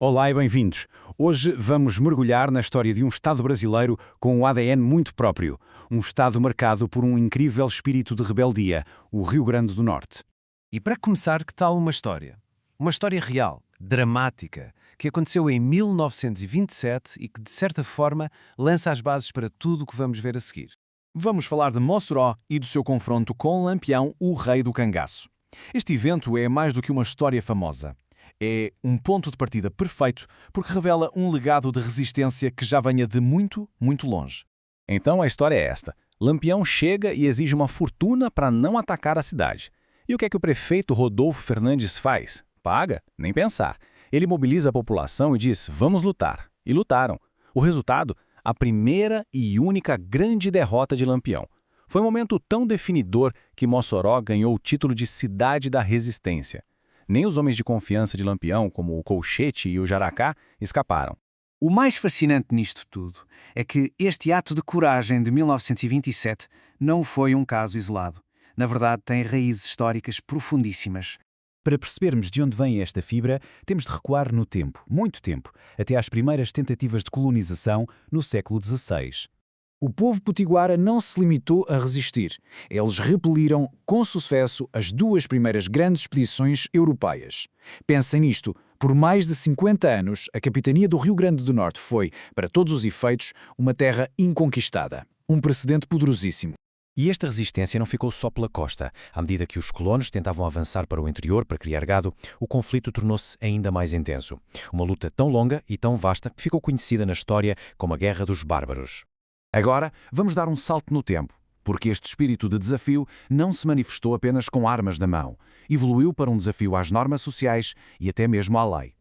Olá e bem-vindos. Hoje vamos mergulhar na história de um Estado brasileiro com um ADN muito próprio. Um Estado marcado por um incrível espírito de rebeldia, o Rio Grande do Norte. E para começar, que tal uma história? Uma história real, dramática, que aconteceu em 1927 e que, de certa forma, lança as bases para tudo o que vamos ver a seguir. Vamos falar de Mossoró e do seu confronto com Lampião, o rei do cangaço. Este evento é mais do que uma história famosa. É um ponto de partida perfeito porque revela um legado de resistência que já venha de muito, muito longe. Então a história é esta. Lampião chega e exige uma fortuna para não atacar a cidade. E o que é que o prefeito Rodolfo Fernandes faz? Paga? Nem pensar. Ele mobiliza a população e diz, vamos lutar. E lutaram. O resultado? A primeira e única grande derrota de Lampião. Foi um momento tão definidor que Mossoró ganhou o título de Cidade da Resistência. Nem os homens de confiança de Lampião, como o Colchete e o Jaracá, escaparam. O mais fascinante nisto tudo é que este ato de coragem de 1927 não foi um caso isolado. Na verdade, tem raízes históricas profundíssimas. Para percebermos de onde vem esta fibra, temos de recuar no tempo, muito tempo, até às primeiras tentativas de colonização no século XVI. O povo potiguara não se limitou a resistir. Eles repeliram com sucesso as duas primeiras grandes expedições europeias. Pensem nisto, por mais de 50 anos, a capitania do Rio Grande do Norte foi, para todos os efeitos, uma terra inconquistada. Um precedente poderosíssimo. E esta resistência não ficou só pela costa. À medida que os colonos tentavam avançar para o interior para criar gado, o conflito tornou-se ainda mais intenso. Uma luta tão longa e tão vasta que ficou conhecida na história como a Guerra dos Bárbaros. Agora, vamos dar um salto no tempo, porque este espírito de desafio não se manifestou apenas com armas na mão. Evoluiu para um desafio às normas sociais e até mesmo à lei.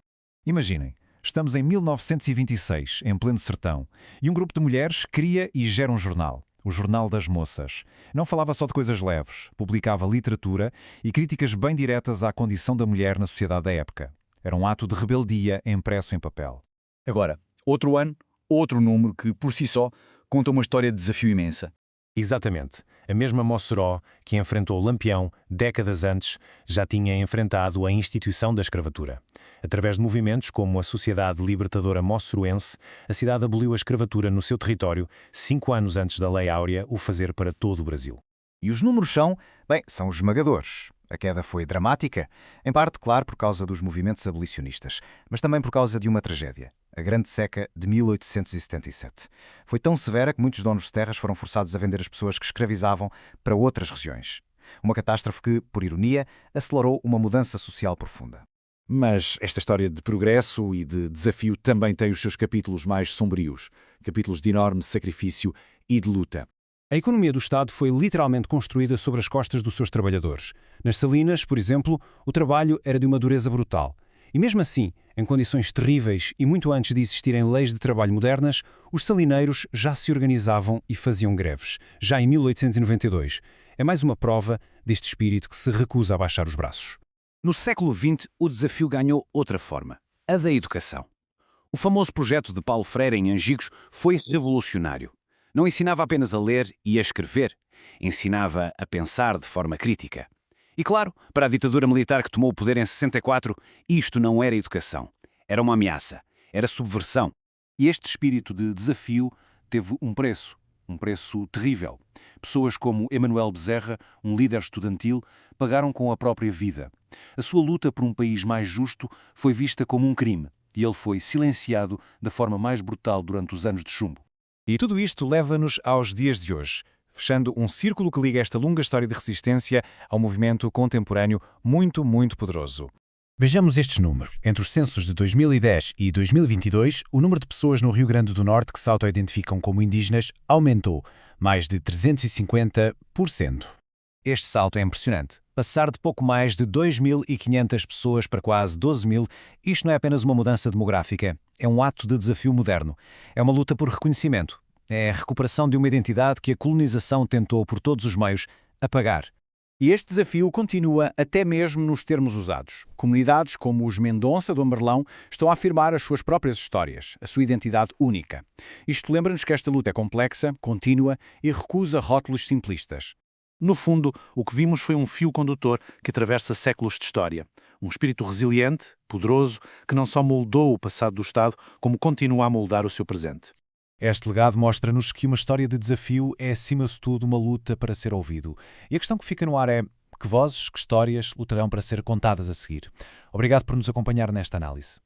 Imaginem, estamos em 1926, em pleno sertão, e um grupo de mulheres cria e gera um jornal, o Jornal das Moças. Não falava só de coisas leves, publicava literatura e críticas bem diretas à condição da mulher na sociedade da época. Era um ato de rebeldia impresso em papel. Agora, outro ano, outro número que, por si só, conta uma história de desafio imensa. Exatamente. A mesma Mossoró, que enfrentou Lampião décadas antes, já tinha enfrentado a instituição da escravatura. Através de movimentos como a Sociedade Libertadora Mossoroense, a cidade aboliu a escravatura no seu território 5 anos antes da Lei Áurea o fazer para todo o Brasil. E os números são esmagadores. A queda foi dramática, em parte, claro, por causa dos movimentos abolicionistas, mas também por causa de uma tragédia, a Grande Seca de 1877. Foi tão severa que muitos donos de terras foram forçados a vender as pessoas que escravizavam para outras regiões. Uma catástrofe que, por ironia, acelerou uma mudança social profunda. Mas esta história de progresso e de desafio também tem os seus capítulos mais sombrios, capítulos de enorme sacrifício e de luta. A economia do Estado foi literalmente construída sobre as costas dos seus trabalhadores. Nas salinas, por exemplo, o trabalho era de uma dureza brutal. E mesmo assim, em condições terríveis e muito antes de existirem leis de trabalho modernas, os salineiros já se organizavam e faziam greves, já em 1892. É mais uma prova deste espírito que se recusa a baixar os braços. No século XX, o desafio ganhou outra forma, a da educação. O famoso projeto de Paulo Freire em Angicos foi revolucionário. Não ensinava apenas a ler e a escrever, ensinava a pensar de forma crítica. E claro, para a ditadura militar que tomou o poder em 64, isto não era educação. Era uma ameaça, era subversão. E este espírito de desafio teve um preço terrível. Pessoas como Emanuel Bezerra, um líder estudantil, pagaram com a própria vida. A sua luta por um país mais justo foi vista como um crime, e ele foi silenciado da forma mais brutal durante os anos de chumbo. E tudo isto leva-nos aos dias de hoje, fechando um círculo que liga esta longa história de resistência ao movimento contemporâneo muito, muito poderoso. Vejamos estes números. Entre os censos de 2010 e 2022, o número de pessoas no Rio Grande do Norte que se auto-identificam como indígenas aumentou mais de 350%. Este salto é impressionante. Passar de pouco mais de 2.500 pessoas para quase 12.000, isto não é apenas uma mudança demográfica, é um ato de desafio moderno. É uma luta por reconhecimento. É a recuperação de uma identidade que a colonização tentou por todos os meios apagar. E este desafio continua até mesmo nos termos usados. Comunidades como os Mendonça do Amberlão estão a afirmar as suas próprias histórias, a sua identidade única. Isto lembra-nos que esta luta é complexa, contínua e recusa rótulos simplistas. No fundo, o que vimos foi um fio condutor que atravessa séculos de história. Um espírito resiliente, poderoso, que não só moldou o passado do Estado, como continua a moldar o seu presente. Este legado mostra-nos que uma história de desafio é, acima de tudo, uma luta para ser ouvido. E a questão que fica no ar é: que vozes, que histórias lutarão para ser contadas a seguir? Obrigado por nos acompanhar nesta análise.